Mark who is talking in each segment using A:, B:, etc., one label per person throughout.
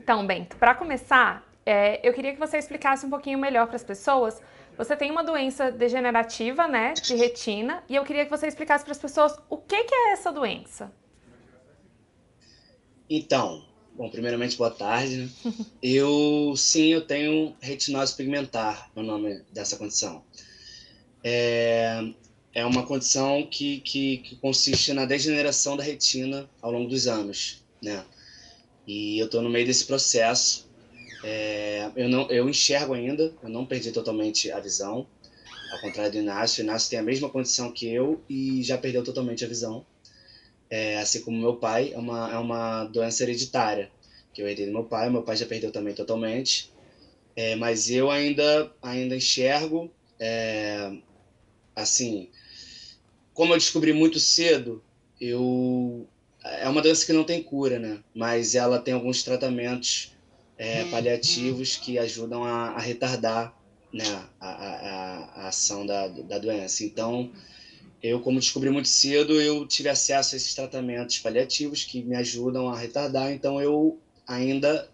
A: Então, Bento, para começar, eu queria que você explicasse um pouquinho melhor para as pessoas. Você tem uma doença degenerativa, né, de retina, e eu queria que você explicasse para as pessoas o que que é essa doença.
B: Então, bom, primeiramente, boa tarde, né? Sim, eu tenho retinose pigmentar, é o nome dessa condição. É, é uma condição que consiste na degeneração da retina ao longo dos anos, né? E eu estou no meio desse processo. Eu enxergo ainda, eu não perdi totalmente a visão, ao contrário do Inácio. O Inácio tem a mesma condição que eu e já perdeu totalmente a visão. Assim como meu pai, é uma doença hereditária, que eu herdei do meu pai já perdeu também totalmente, mas eu ainda enxergo, assim, como eu descobri muito cedo, eu é uma doença que não tem cura, né? Mas ela tem alguns tratamentos paliativos que ajudam a retardar, né, a ação da doença. Então, eu, como descobri muito cedo, eu tive acesso a esses tratamentos paliativos que me ajudam a retardar. Então, eu ainda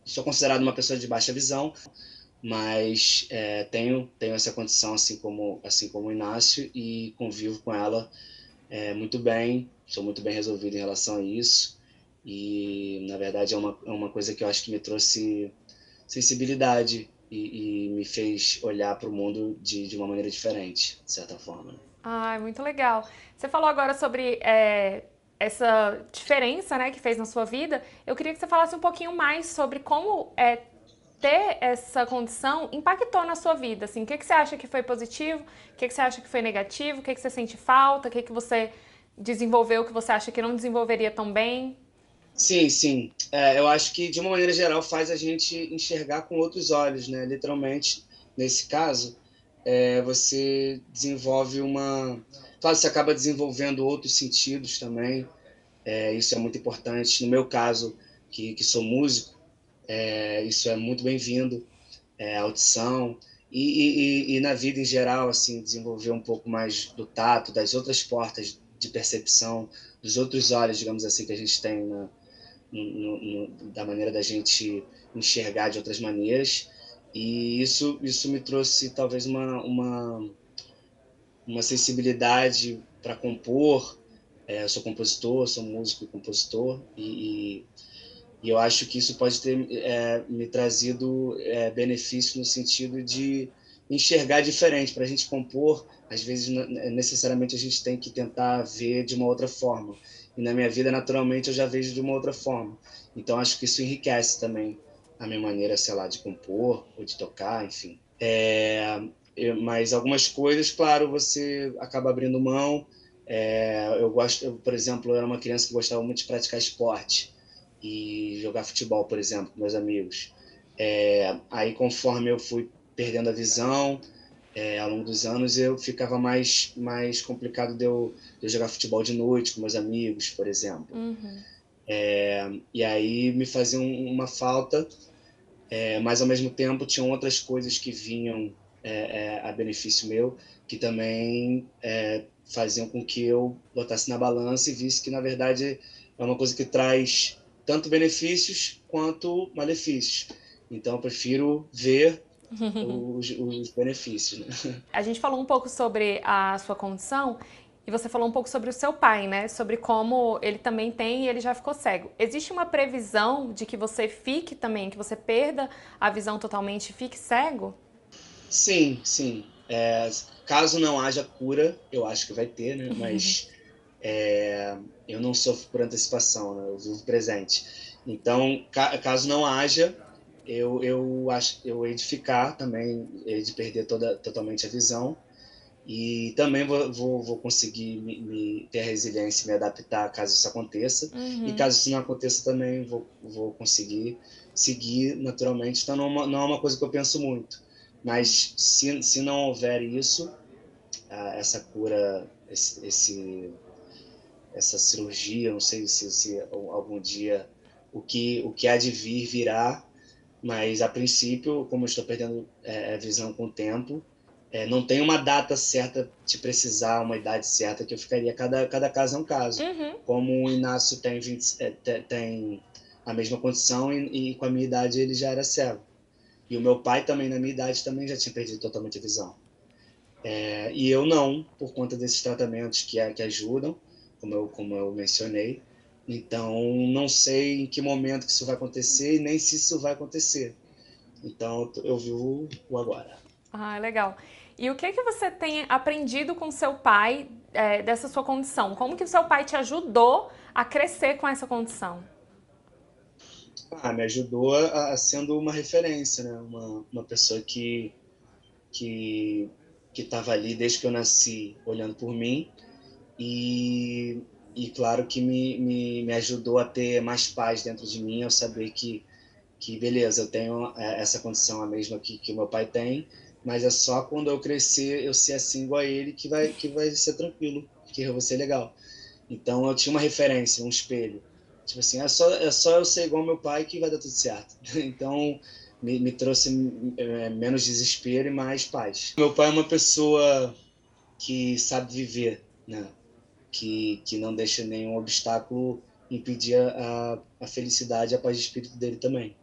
B: sou considerado uma pessoa de baixa visão, mas tenho essa condição assim como o Inácio e convivo com ela muito bem. Sou muito bem resolvido em relação a isso. E, na verdade, é uma coisa que eu acho que me trouxe sensibilidade e me fez olhar para o mundo de uma maneira diferente, de certa forma.
A: Ah, muito legal. Você falou agora sobre essa diferença, né, que fez na sua vida. Eu queria que você falasse um pouquinho mais sobre como ter essa condição impactou na sua vida. Assim, o que que você acha que foi positivo? O que que você acha que foi negativo? O que que você sente falta? O que que você desenvolveu que você acha que não desenvolveria tão bem?
B: Sim, sim. Eu acho que, de uma maneira geral, faz a gente enxergar com outros olhos, né? Literalmente, nesse caso, você desenvolve uma. Claro, você acaba desenvolvendo outros sentidos também. Isso é muito importante. No meu caso, que sou músico, isso é muito bem-vindo. A audição. E na vida em geral, assim, desenvolver um pouco mais do tato, das outras portas de percepção, dos outros olhos, digamos assim, que a gente tem da maneira da gente enxergar de outras maneiras. E isso me trouxe talvez uma sensibilidade para compor. Eu sou compositor, sou músico e compositor, e eu acho que isso pode ter me trazido benefício no sentido de enxergar diferente. Para a gente compor, às vezes, necessariamente a gente tem que tentar ver de uma outra forma. E na minha vida, naturalmente, eu já vejo de uma outra forma. Então, acho que isso enriquece também a minha maneira, sei lá, de compor ou de tocar, enfim. Mas algumas coisas, claro, você acaba abrindo mão. Por exemplo, eu era uma criança que gostava muito de praticar esporte e jogar futebol, por exemplo, com meus amigos. Aí, conforme eu fui perdendo a visão, ao longo dos anos, eu ficava mais complicado de eu jogar futebol de noite com meus amigos, por exemplo.
A: Uhum.
B: E aí me fazia uma falta, mas ao mesmo tempo tinham outras coisas que vinham a benefício meu, que também faziam com que eu botasse na balança e visse que, na verdade, é uma coisa que traz tanto benefícios quanto malefícios. Então, eu prefiro ver os benefícios, né?
A: A gente falou um pouco sobre a sua condição e você falou um pouco sobre o seu pai, né? Sobre como ele também tem e ele já ficou cego. Existe uma previsão de que você fique também, que você perda a visão totalmente e fique cego?
B: Sim, sim. Caso não haja cura, eu acho que vai ter, né? Mas eu não sofro por antecipação, né? Eu vivo presente. Então, caso não haja, eu acho eu hei de ficar também, hei de perder totalmente a visão. E também vou conseguir ter a resiliência e me adaptar caso isso aconteça. E
A: Uhum.
B: caso isso não aconteça, também vou conseguir seguir naturalmente. Então, não é uma coisa que eu penso muito. Mas se não houver isso, essa cura, essa cirurgia, não sei se algum dia o que há de vir virá, mas a princípio, como eu estou perdendo a visão com o tempo, não tem uma data certa de precisar, uma idade certa que eu ficaria. Cada caso é um caso.
A: Uhum.
B: Como o Inácio tem 20, tem a mesma condição e com a minha idade ele já era cego. E o meu pai também, na minha idade, também já tinha perdido totalmente a visão. E eu não, por conta desses tratamentos que ajudam, como eu mencionei. Então, não sei em que momento que isso vai acontecer e nem se isso vai acontecer. Então, eu vivo o agora.
A: Ah, legal. E o que que você tem aprendido com seu pai dessa sua condição? Como que o seu pai te ajudou a crescer com essa condição?
B: Me ajudou sendo uma referência, né? Uma pessoa que que estava ali desde que eu nasci, olhando por mim e, e claro que me ajudou a ter mais paz dentro de mim, ao saber que beleza, eu tenho essa condição a mesma que o meu pai tem, mas é só quando eu crescer, eu ser assim igual a ele, que vai ser tranquilo, que eu vou ser legal. Então eu tinha uma referência, um espelho. Tipo assim, é só eu ser igual ao meu pai que vai dar tudo certo. Então me trouxe menos desespero e mais paz. Meu pai é uma pessoa que sabe viver, né? Que não deixa nenhum obstáculo impedir a felicidade e a paz de espírito dele também.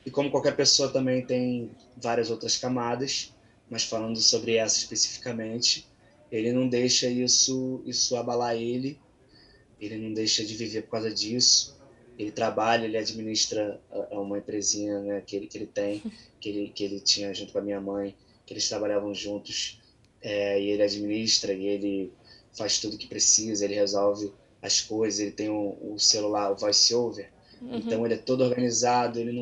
B: E como qualquer pessoa também tem várias outras camadas, mas falando sobre essa especificamente, ele não deixa isso abalar ele não deixa de viver por causa disso. Ele trabalha, ele administra uma empresinha, né, que ele tem, que ele tinha junto com a minha mãe, que eles trabalhavam juntos, e ele administra, e ele faz tudo que precisa, ele resolve as coisas, ele tem o celular, o voice-over,
A: Uhum.
B: então ele é todo organizado, ele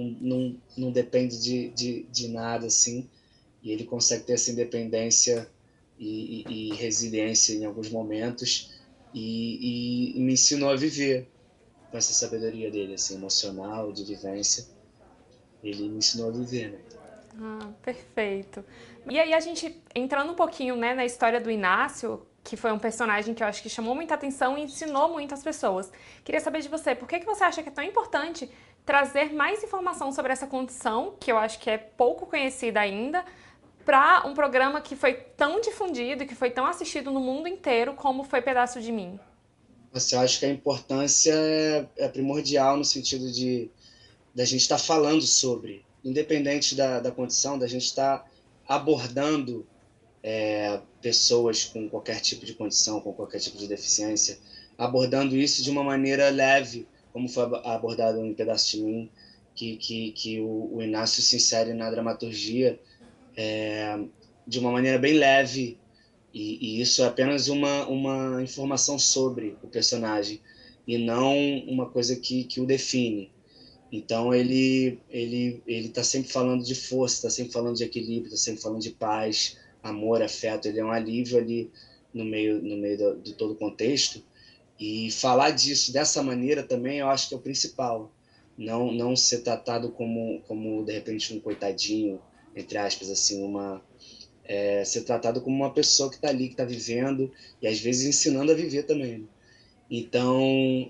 B: não depende de nada, assim, e ele consegue ter essa independência e resiliência em alguns momentos, e me ensinou a viver com essa sabedoria dele, assim, emocional, de vivência. Ele me ensinou a viver, né?
A: Ah, perfeito. E aí a gente entrando um pouquinho, né, na história do Inácio, que foi um personagem que eu acho que chamou muita atenção e ensinou muitas pessoas. Queria saber de você, por que que você acha que é tão importante trazer mais informação sobre essa condição, que eu acho que é pouco conhecida ainda, para um programa que foi tão difundido e que foi tão assistido no mundo inteiro como foi Pedaço de Mim?
B: Assim, eu acho que a importância é primordial no sentido de da gente estar falando sobre, independente da condição, da gente estar abordando pessoas com qualquer tipo de condição, com qualquer tipo de deficiência, abordando isso de uma maneira leve, como foi abordado em Pedaço de Mim, que o Inácio se insere na dramaturgia de uma maneira bem leve, e isso é apenas uma informação sobre o personagem, e não uma coisa que o define. Então ele está sempre falando de força, está sempre falando de equilíbrio, está sempre falando de paz, amor, afeto. Ele é um alívio ali no meio de todo o contexto. E falar disso dessa maneira também eu acho que é o principal. Não ser tratado como de repente um coitadinho, entre aspas, assim, ser tratado como uma pessoa que está ali, que está vivendo e às vezes ensinando a viver também, né? Então,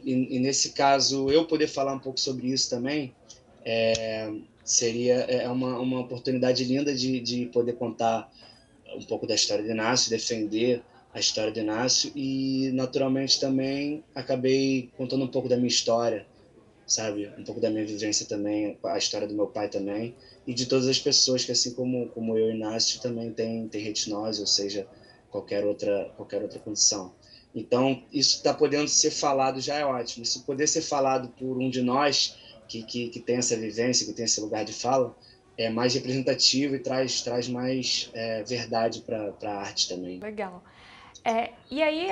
B: e nesse caso, eu poder falar um pouco sobre isso também, seria uma oportunidade linda de poder contar um pouco da história de Inácio, defender a história de Inácio e, naturalmente, também acabei contando um pouco da minha história, sabe? Um pouco da minha vivência também, a história do meu pai também, e de todas as pessoas que, assim como eu e Inácio, também tem retinose, ou seja, qualquer outra condição. Então, isso está podendo ser falado já é ótimo. Isso poder ser falado por um de nós que tem essa vivência, que tem esse lugar de fala, é mais representativo e traz mais verdade para a arte também.
A: Legal. E aí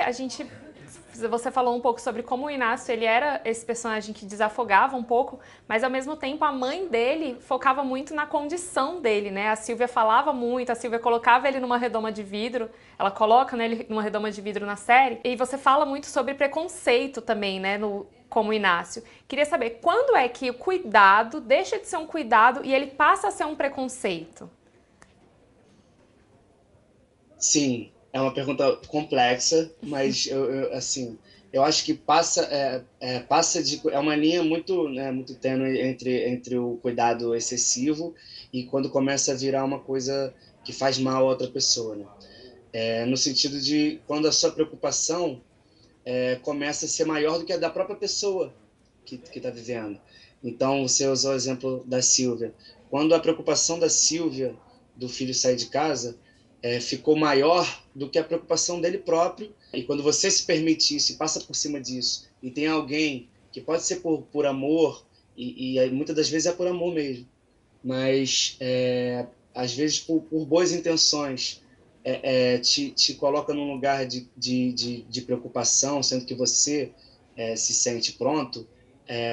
A: você falou um pouco sobre como o Inácio ele era esse personagem que desafogava um pouco, mas ao mesmo tempo a mãe dele focava muito na condição dele, né? A Silvia falava muito, a Silvia colocava ele numa redoma de vidro, ela coloca né, ele numa redoma de vidro na série, e você fala muito sobre preconceito também, né? Como Inácio. Queria saber, quando é que o cuidado deixa de ser um cuidado e ele passa a ser um preconceito?
B: Sim, é uma pergunta complexa, mas assim, eu acho que passa de é uma linha muito, né, muito tênue entre o cuidado excessivo e quando começa a virar uma coisa que faz mal a outra pessoa, né? No sentido de quando a sua preocupação começa a ser maior do que a da própria pessoa que está vivendo. Então, você usou o exemplo da Sílvia. Quando a preocupação da Sílvia, do filho sair de casa, ficou maior do que a preocupação dele próprio, e quando você se permite isso, e passa por cima disso, e tem alguém que pode ser por amor, e muitas das vezes é por amor mesmo, mas às vezes por boas intenções, te coloca num lugar de preocupação, sendo que você se sente pronto,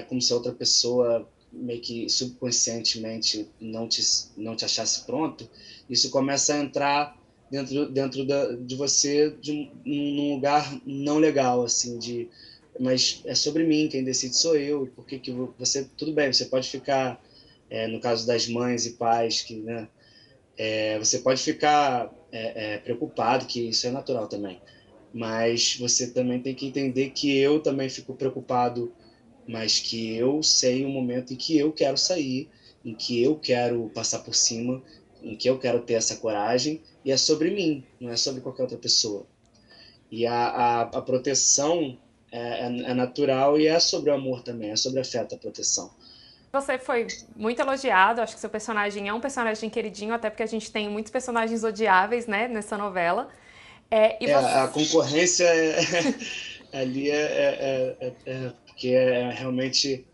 B: como se a outra pessoa meio que subconscientemente não te achasse pronto, isso começa a entrar dentro de você num lugar não legal, assim, mas é sobre mim, quem decide sou eu, porque que você, tudo bem, você pode ficar, no caso das mães e pais, que, né, você pode ficar preocupado, que isso é natural também, mas você também tem que entender que eu também fico preocupado, mas que eu sei o momento em que eu quero sair, em que eu quero passar por cima, em que eu quero ter essa coragem, e é sobre mim, não é sobre qualquer outra pessoa. E a proteção é natural e é sobre o amor também, é sobre afeto, a proteção.
A: Você foi muito elogiado, acho que seu personagem é um personagem queridinho, até porque a gente tem muitos personagens odiáveis, né, nessa novela. E
B: A
A: você...
B: concorrência ali porque é realmente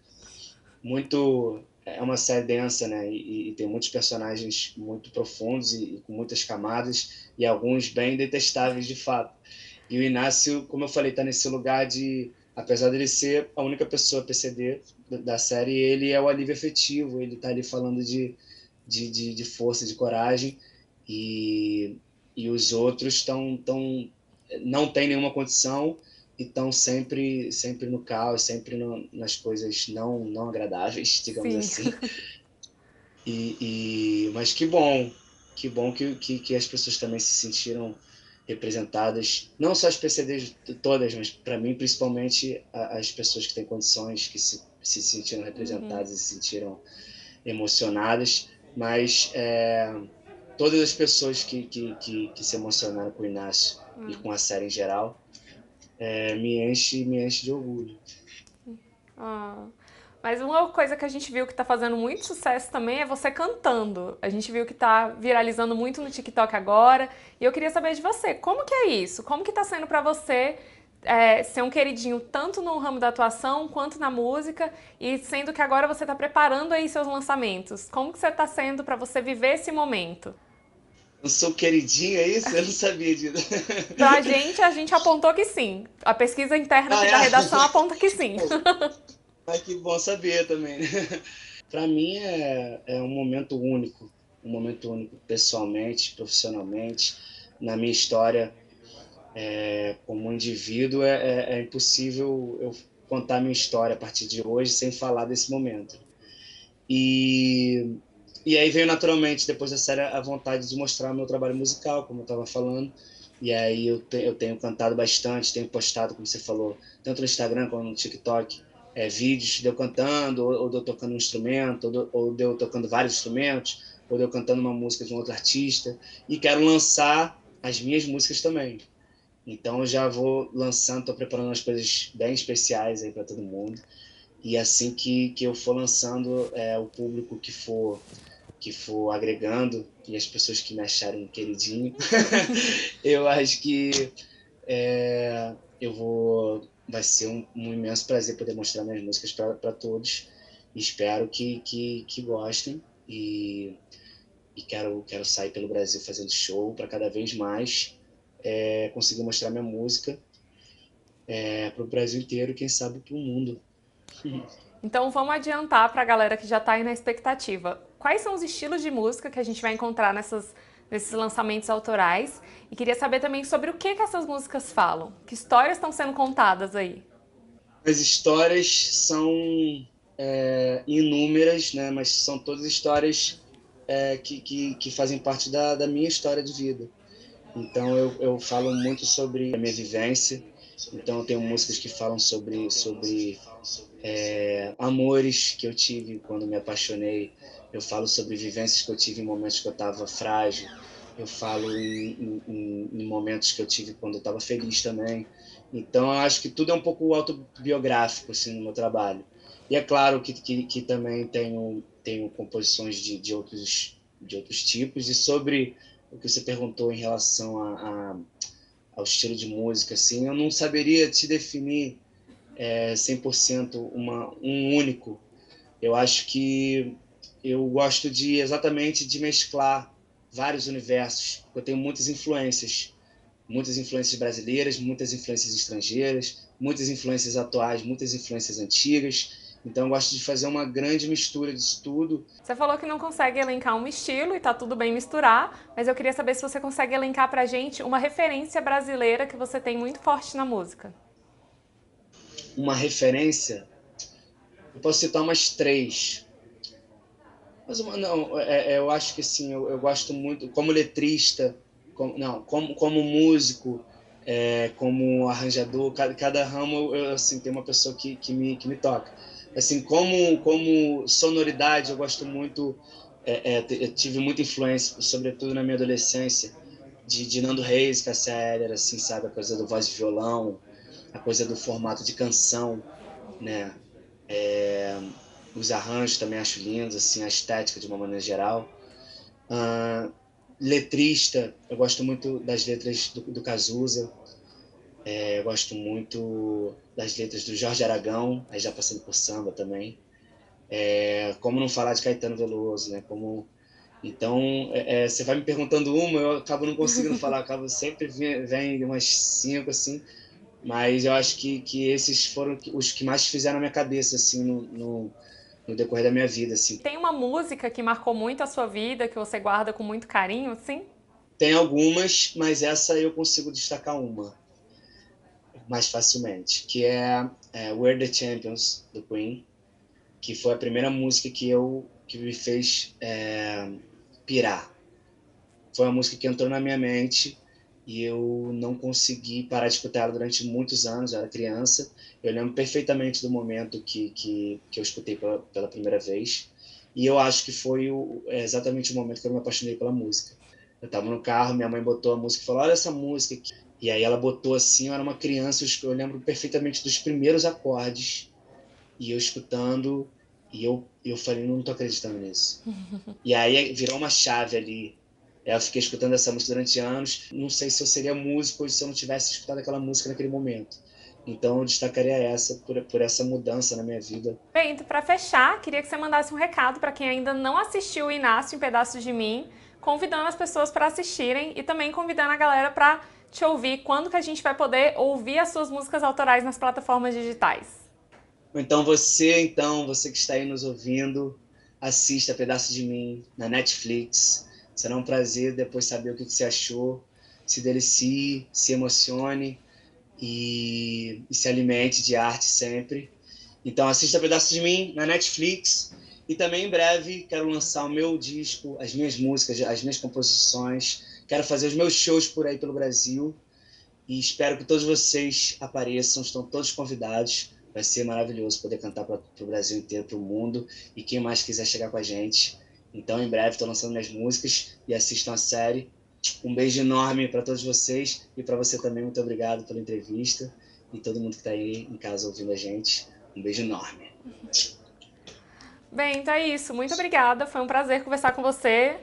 B: muito. É uma série densa, né? E tem muitos personagens muito profundos e com muitas camadas, e alguns bem detestáveis de fato. E o Inácio, como eu falei, está nesse lugar de, apesar dele ser a única pessoa PCD da série, ele é o alívio efetivo, ele está ali falando de força, de coragem, e, e os outros não têm nenhuma condição e estão sempre no caos, sempre nas coisas não agradáveis, digamos
A: Sim.
B: assim. Mas que bom que as pessoas também se sentiram representadas, não só as PCDs todas, mas para mim principalmente as pessoas que têm condições, que se sentiram
A: Uhum.
B: representadas e se sentiram emocionadas, mas todas as pessoas que se emocionaram com o Inácio e com a série em geral, me enche de orgulho.
A: Ah. Mas uma coisa que a gente viu que tá fazendo muito sucesso também é você cantando. A gente viu que tá viralizando muito no TikTok agora. E eu queria saber de você, como que é isso? Como que tá sendo pra você ser um queridinho tanto no ramo da atuação quanto na música? E sendo que agora você tá preparando aí seus lançamentos. Como que você tá sendo pra você viver esse momento?
B: Eu sou queridinho, é isso? Eu não sabia disso.
A: Pra gente, a gente apontou que sim. A pesquisa interna
B: Ah,
A: aqui
B: é?
A: da redação aponta que sim.
B: Ai, que bom saber também, né? Para mim é um momento único pessoalmente, profissionalmente. Na minha história, como indivíduo, é impossível eu contar minha história a partir de hoje sem falar desse momento. E, e aí veio naturalmente, depois da série, a vontade de mostrar o meu trabalho musical, como eu estava falando. E aí eu tenho cantado bastante, tenho postado, como você falou, tanto no Instagram como no TikTok, vídeos de eu cantando, ou de eu tocando um instrumento, ou de eu tocando vários instrumentos, ou de eu cantando uma música de um outro artista. E quero lançar as minhas músicas também. Então eu já vou lançando, estou preparando umas coisas bem especiais aí para todo mundo. E assim que eu for lançando, o público que for agregando e as pessoas que me acharem queridinho, eu acho que eu vai ser um imenso prazer poder mostrar minhas músicas para todos. Espero que gostem e quero sair pelo Brasil fazendo show para cada vez mais conseguir mostrar minha música para o Brasil inteiro e quem sabe para o mundo.
A: Então vamos adiantar para a galera que já está aí na expectativa. Quais são os estilos de música que a gente vai encontrar nesses lançamentos autorais? E queria saber também sobre o que essas músicas falam. Que histórias estão sendo contadas aí?
B: As histórias são inúmeras, né? Mas são todas histórias que fazem parte da minha história de vida. Então eu falo muito sobre a minha vivência. Então eu tenho músicas que falam sobre amores que eu tive quando me apaixonei. Eu falo sobre vivências que eu tive em momentos que eu estava frágil. Eu falo em momentos que eu tive quando eu estava feliz também. Então eu acho que tudo é um pouco autobiográfico assim no meu trabalho. E é claro que também tenho composições de outros tipos. E sobre o que você perguntou em relação ao estilo de música, assim, eu não saberia te definir 100% um único. Eu acho que eu gosto exatamente de mesclar vários universos. Eu tenho muitas influências brasileiras, muitas influências estrangeiras, muitas influências atuais, muitas influências antigas. Então eu gosto de fazer uma grande mistura disso tudo.
A: Você falou que não consegue elencar um estilo e tá tudo bem misturar, mas eu queria saber se você consegue elencar pra gente uma referência brasileira que você tem muito forte na música.
B: Uma referência, eu posso citar umas três. Mas não, eu acho que sim, eu gosto muito, como letrista, como músico, como arranjador, cada ramo assim, tem uma pessoa que me toca. Assim, como sonoridade, eu gosto muito, eu tive muita influência, sobretudo na minha adolescência, de Nando Reis, Cássia Eller, assim, sabe? A coisa do voz de violão, a coisa do formato de canção, né? Os arranjos também acho lindos, assim, a estética de uma maneira geral. Uh, Letrista, eu gosto muito das letras do Cazuza, eu gosto muito das letras do Jorge Aragão, aí já passando por samba também. Como não falar de Caetano Veloso, né? Então, você vai me perguntando uma, eu acabo não conseguindo falar, acabo sempre vem umas cinco, assim, mas eu acho que esses foram os que mais fizeram na minha cabeça, assim, no decorrer da minha vida, assim.
A: Tem uma música que marcou muito a sua vida, que você guarda com muito carinho, sim?
B: Tem algumas, mas essa eu consigo destacar uma mais facilmente, que é We're the Champions, do Queen, que foi a primeira música que me fez pirar. Foi uma música que entrou na minha mente e eu não consegui parar de escutar ela durante muitos anos, eu era criança. Eu lembro perfeitamente do momento que eu escutei pela primeira vez. E eu acho que foi exatamente o momento que eu me apaixonei pela música. Eu estava no carro, minha mãe botou a música e falou: Olha essa música aqui. E aí ela botou assim, eu era uma criança, eu lembro perfeitamente dos primeiros acordes, e eu escutando, e eu falei: Não tô acreditando nisso. E aí virou uma chave ali. Eu fiquei escutando essa música durante anos. Não sei se eu seria músico ou se eu não tivesse escutado aquela música naquele momento. Então eu destacaria essa por essa mudança na minha vida.
A: Bem, então, para fechar, queria que você mandasse um recado para quem ainda não assistiu o Inácio em Pedaços de Mim, convidando as pessoas para assistirem e também convidando a galera para te ouvir. Quando que a gente vai poder ouvir as suas músicas autorais nas plataformas digitais?
B: Então você que está aí nos ouvindo, assista Pedaço de Mim na Netflix. Será um prazer depois saber o que você achou. Se delicie, se emocione e se alimente de arte sempre. Então assista Pedaço de Mim na Netflix. E também em breve quero lançar o meu disco, as minhas músicas, as minhas composições. Quero fazer os meus shows por aí pelo Brasil. E espero que todos vocês apareçam, estão todos convidados. Vai ser maravilhoso poder cantar para o Brasil inteiro, para o mundo. E quem mais quiser chegar com a gente. Então, em breve, estou lançando minhas músicas e assistam a série. Um beijo enorme para todos vocês e para você também. Muito obrigado pela entrevista. E todo mundo que está aí em casa ouvindo a gente. Um beijo enorme.
A: Bem, então é isso. Muito obrigada. Foi um prazer conversar com você.